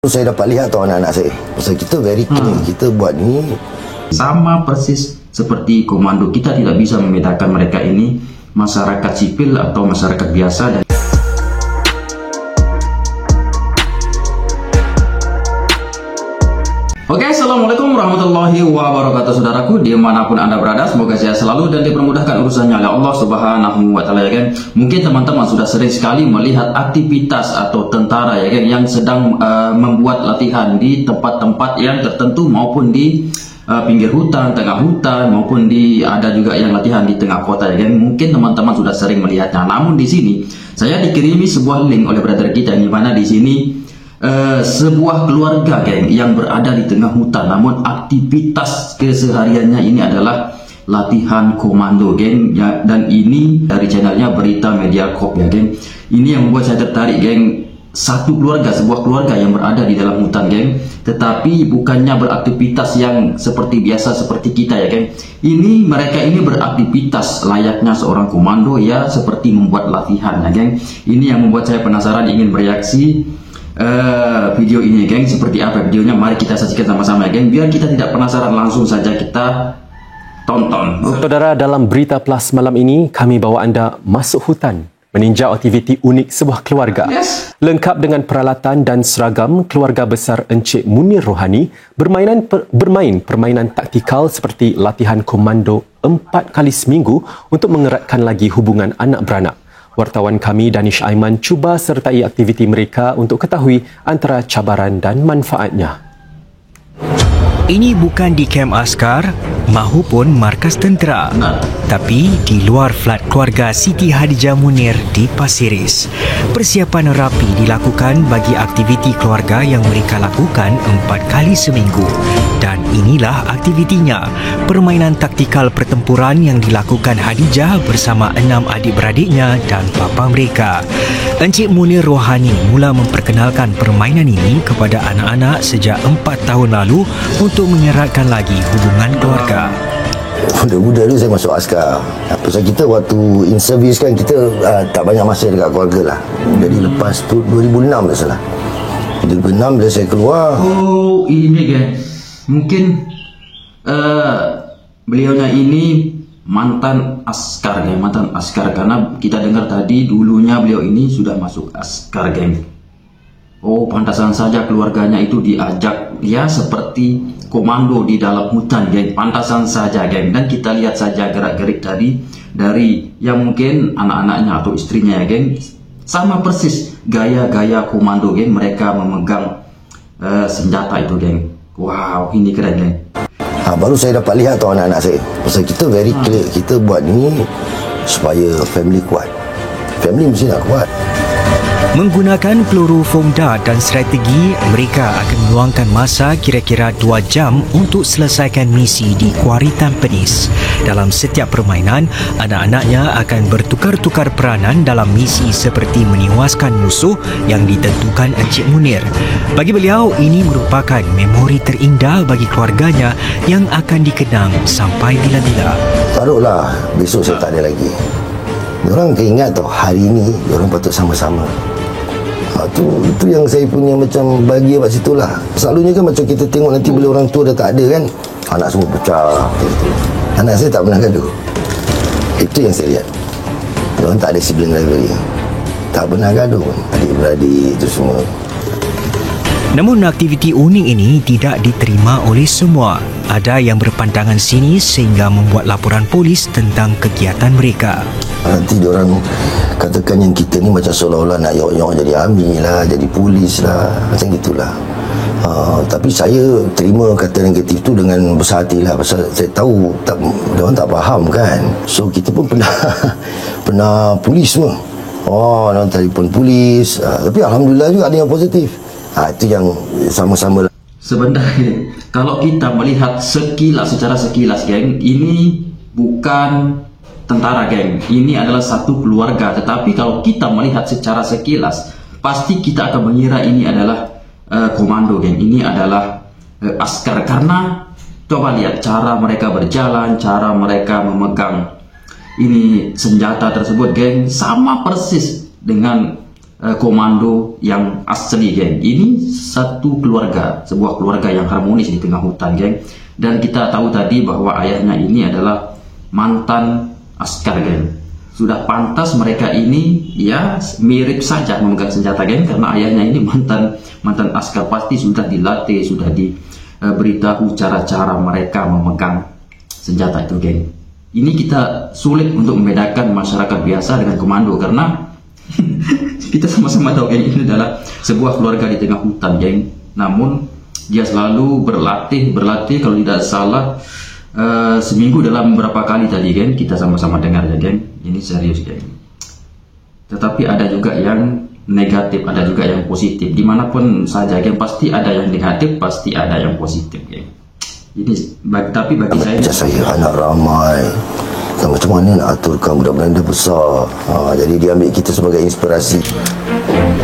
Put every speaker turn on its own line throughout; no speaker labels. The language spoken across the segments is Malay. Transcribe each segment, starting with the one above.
Saya dapat lihat tu anak-anak saya. Pasal kita very clear, kita buat ni
sama persis seperti komando. Kita tidak bisa membedakan mereka ini masyarakat sipil atau masyarakat biasa. Dan Oke, assalamualaikum warahmatullahi wabarakatuh, saudaraku dimanapun anda berada. Semoga sehat selalu dan dipermudahkan urusannya oleh Allah Subhanahu wa Ta'ala, ya kan. Mungkin teman-teman sudah sering sekali melihat aktivitas atau tentara, ya kan, yang sedang membuat latihan di tempat-tempat yang tertentu, maupun di pinggir hutan, tengah hutan, maupun ada juga yang latihan di tengah kota, ya kan. Mungkin teman-teman sudah sering melihatnya. Namun di sini saya dikirimi sebuah link oleh brother kita, di mana di sini sebuah keluarga, geng, yang berada di tengah hutan, namun aktivitas kesehariannya ini adalah latihan komando, geng, ya, dan ini dari channelnya Berita Media Corp, ya, geng. Ini yang membuat saya tertarik, geng. Satu keluarga, sebuah keluarga yang berada di dalam hutan, geng, tetapi bukannya beraktivitas yang seperti biasa seperti kita, ya, geng. Mereka ini beraktivitas layaknya seorang komando, ya, seperti membuat latihan, ya, geng. Ini yang membuat saya penasaran, ingin bereaksi video ini, geng. Seperti apa videonya? Mari kita saksikan sama-sama, geng. Biar kita tidak penasaran, langsung saja kita tonton.
Saudara, dalam Berita Plus malam ini kami bawa anda masuk hutan, meninjau aktiviti unik sebuah keluarga. Lengkap dengan peralatan dan seragam, keluarga besar Encik Munir Rohani bermain permainan taktikal seperti latihan komando 4 kali seminggu untuk mengeratkan lagi hubungan anak beranak. Wartawan kami Danish Aiman cuba sertai aktiviti mereka untuk ketahui antara cabaran dan manfaatnya.
Ini bukan di kem askar mahupun markas tentera, tapi di luar flat keluarga Siti Hadijah Munir di Pasir Ris. Persiapan rapi dilakukan bagi aktiviti keluarga yang mereka lakukan 4 kali seminggu. Dan inilah aktivitinya, permainan taktikal pertempuran yang dilakukan Hadijah bersama 6 adik-beradiknya dan bapa mereka. Encik Munir Rohani mula memperkenalkan permainan ini kepada anak-anak sejak 4 tahun lalu untuk menyeratkan lagi hubungan keluarga.
Muda-muda dulu saya masuk askar. Pasal kita waktu in service kan, kita tak banyak masa dekat keluarga lah. Jadi lepas tu 2006 tak salah. 2006 bila saya keluar.
Oh, ini, geng. Mungkin beliaunya ini mantan askar, geng. Mantan askar, karena kita dengar tadi dulunya beliau ini sudah masuk askar, geng. Oh, pantasan saja keluarganya itu diajak, ya, seperti komando di dalam hutan, geng. Pantasan saja, geng. Dan kita lihat saja gerak-gerik tadi dari yang mungkin anak-anaknya atau istrinya, ya, geng. Sama persis gaya-gaya komando, geng. Mereka memegang senjata itu, geng. Wow, ini keren, geng.
Baru saya dapat lihat tu anak-anak saya. Pasal kita very clear, kita buat ni supaya family kuat. Family mesti nak kuat.
Menggunakan peluru foam dart dan strategi, mereka akan meluangkan masa kira-kira 2 jam untuk selesaikan misi di Kuari Tampines. Dalam setiap permainan, anak-anaknya akan bertukar-tukar peranan dalam misi seperti menewaskan musuh yang ditentukan Encik Munir. Bagi beliau, ini merupakan memori terindah bagi keluarganya yang akan dikenang sampai bila-bila.
Taruhlah besok saya tak ada lagi. Diorang keingat tu hari ni diorang patut sama-sama. Itu yang saya punya macam bahagia kat situ lah. Selalunya kan macam kita tengok nanti bila orang tua dah tak ada kan, anak semua pecah gitu. Anak saya tak pernah gaduh. Itu yang saya lihat. Diorang tak ada sibling rivalry, tak pernah gaduh, adik-beradik itu semua.
Namun aktiviti unik ini tidak diterima oleh semua. Ada yang berpandangan sinis sehingga membuat laporan polis tentang kegiatan mereka.
Nanti diorang katakan yang kita ni macam seolah-olah nak yok-yok jadi army lah, jadi polis lah, macam gitulah. Tapi saya terima kata negatif tu dengan besar hati lah. Pasal saya tahu diorang tak faham kan. So kita pun pernah polis semua. Diorang telefon polis. Tapi Alhamdulillah juga ada yang positif. Itu yang sama-sama.
Sebenarnya kalau kita melihat secara sekilas, geng, ini bukan tentara, geng. Ini adalah satu keluarga. Tetapi kalau kita melihat secara sekilas, pasti kita akan mengira ini adalah komando, geng. Ini adalah askar. Karena coba lihat cara mereka berjalan, cara mereka memegang ini senjata tersebut, geng, sama persis dengan komando yang asli, geng. Ini satu keluarga, sebuah keluarga yang harmonis di tengah hutan, geng. Dan kita tahu tadi bahwa ayahnya ini adalah mantan askar, geng. Sudah pantas mereka ini ya mirip saja memegang senjata, geng, karena ayahnya ini mantan askar, pasti sudah dilatih, sudah diberitahu cara-cara mereka memegang senjata itu, geng. Ini kita sulit untuk membedakan masyarakat biasa dengan komando karena kita sama-sama tahu, geng, ini adalah sebuah keluarga di tengah hutan, geng. Namun dia selalu berlatih kalau tidak salah seminggu dalam beberapa kali tadi, geng, kita sama-sama dengar ya, geng. Ini serius, geng. Tetapi ada juga yang negatif, ada juga yang positif. Dimanapun saja, geng, pasti ada yang negatif, pasti ada yang positif, geng. Ini tapi bagi
saya anak ramai. Macam mana nak aturkan budak-budak dah besar. Jadi dia ambil kita sebagai inspirasi.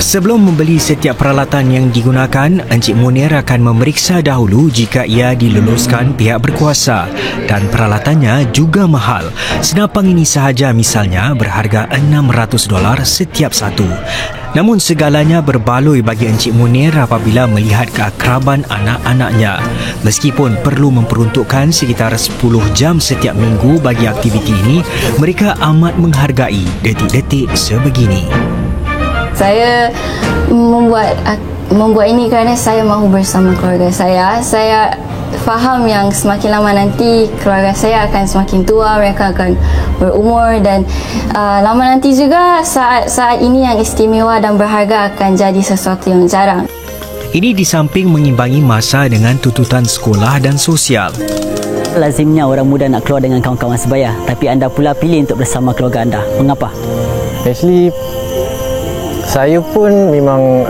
Sebelum membeli setiap peralatan yang digunakan, Encik Munir akan memeriksa dahulu jika ia diluluskan pihak berkuasa dan peralatannya juga mahal. Senapang ini sahaja misalnya berharga $600 setiap satu. Namun segalanya berbaloi bagi Encik Munir apabila melihat keakraban anak-anaknya. Meskipun perlu memperuntukkan sekitar 10 jam setiap minggu bagi aktiviti ini, mereka amat menghargai detik-detik sebegini.
Saya membuat ini kerana saya mahu bersama keluarga saya. Saya faham yang semakin lama nanti keluarga saya akan semakin tua, mereka akan berumur dan lama nanti juga saat ini yang istimewa dan berharga akan jadi sesuatu yang jarang.
Ini di samping mengimbangi masa dengan tuntutan sekolah dan sosial.
Lazimnya orang muda nak keluar dengan kawan-kawan sebaya, tapi anda pula pilih untuk bersama keluarga anda. Mengapa?
Actually, saya pun memang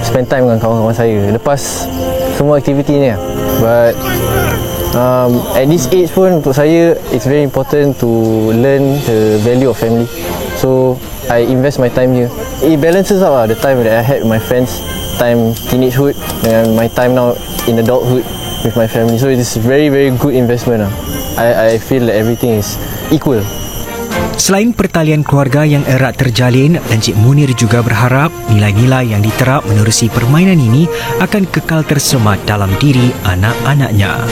spend time dengan kawan-kawan saya lepas semua aktiviti ni. But at this age pun untuk saya it's very important to learn the value of family. So I invest my time here. It balances out the time that I had with my friends, time teenagehood dengan my time now in adulthood with my family. So it is very good investment. I feel that everything is equal.
Selain pertalian keluarga yang erat terjalin, Encik Munir juga berharap nilai-nilai yang diterap menerusi permainan ini akan kekal tersemat dalam diri anak-anaknya.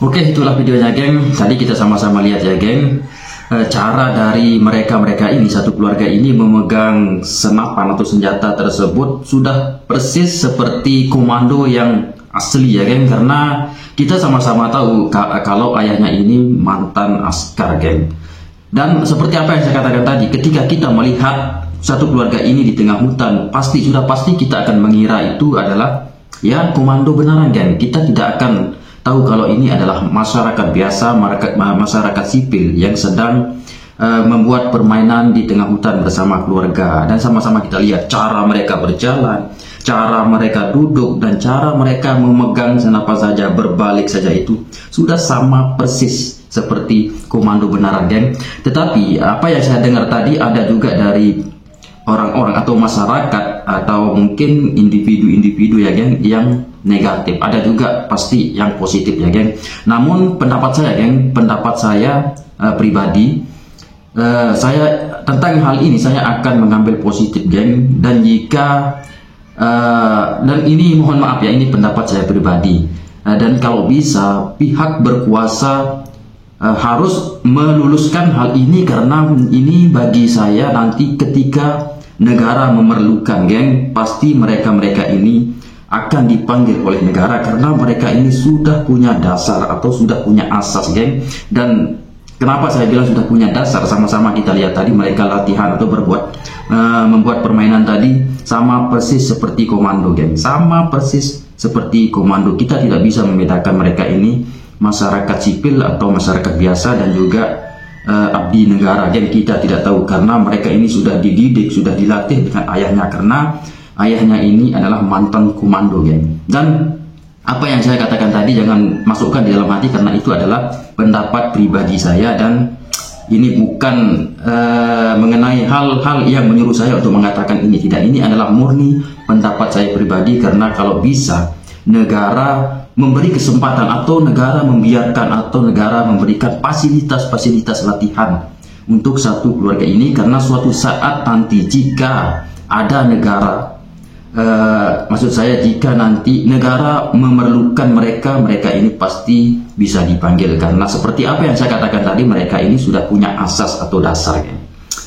Oke, itulah videonya, geng. Tadi kita sama-sama lihat ya, geng, cara dari mereka ini, satu keluarga ini memegang senapan atau senjata tersebut sudah persis seperti komando yang asli ya, geng, karena kita sama-sama tahu kalau ayahnya ini mantan askar, geng. Dan seperti apa yang saya katakan tadi, ketika kita melihat satu keluarga ini di tengah hutan, pasti kita akan mengira itu adalah ya komando beneran, geng. Kita tidak akan tahu kalau ini adalah masyarakat biasa, masyarakat sipil yang sedang membuat permainan di tengah hutan bersama keluarga. Dan sama-sama kita lihat cara mereka berjalan, cara mereka duduk, dan cara mereka memegang senapan saja, berbalik saja, itu sudah sama persis seperti komando beneran, geng. Tetapi apa yang saya dengar tadi, ada juga dari orang-orang atau masyarakat atau mungkin individu-individu ya, geng, yang negatif. Ada juga pasti yang positif ya, geng. Namun pendapat saya, geng, pribadi, saya tentang hal ini saya akan mengambil positif, geng. Dan jika dan ini mohon maaf ya, ini pendapat saya pribadi, dan kalau bisa pihak berkuasa harus meluluskan hal ini, karena ini bagi saya nanti ketika negara memerlukan, geng, pasti mereka ini akan dipanggil oleh negara, karena mereka ini sudah punya dasar atau sudah punya asas, geng. Dan kenapa saya bilang sudah punya dasar, sama-sama kita lihat tadi mereka latihan atau membuat permainan tadi sama persis seperti komando, geng. Sama persis seperti komando. Kita tidak bisa membedakan mereka ini masyarakat sipil atau masyarakat biasa dan juga abdi negara, geng. Kita tidak tahu karena mereka ini sudah dididik, sudah dilatih dengan ayahnya, karena ayahnya ini adalah mantan komando, geng. Dan apa yang saya katakan tadi jangan masukkan di dalam hati, karena itu adalah pendapat pribadi saya, dan ini bukan mengenai hal-hal yang menyuruh saya untuk mengatakan ini. Tidak, ini adalah murni pendapat saya pribadi, karena kalau bisa negara memberi kesempatan atau negara membiarkan atau negara memberikan fasilitas latihan untuk satu keluarga ini, karena suatu saat nanti jika ada negara, maksud saya jika nanti negara memerlukan mereka, mereka ini pasti bisa dipanggil, karena seperti apa yang saya katakan tadi, mereka ini sudah punya asas atau dasar, geng.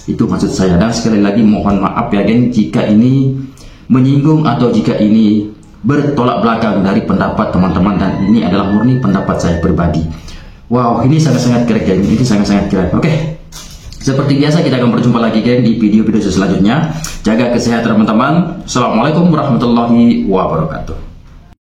Itu maksud saya. Dan sekali lagi mohon maaf ya, geng, jika ini menyinggung atau jika ini bertolak belakang dari pendapat teman-teman, dan ini adalah murni pendapat saya pribadi. Wow, ini sangat-sangat keren, geng. Ini sangat-sangat keren. Oke. Seperti biasa kita akan berjumpa lagi, geng, di video-video selanjutnya. Jaga kesehatan teman-teman. Assalamualaikum warahmatullahi wabarakatuh.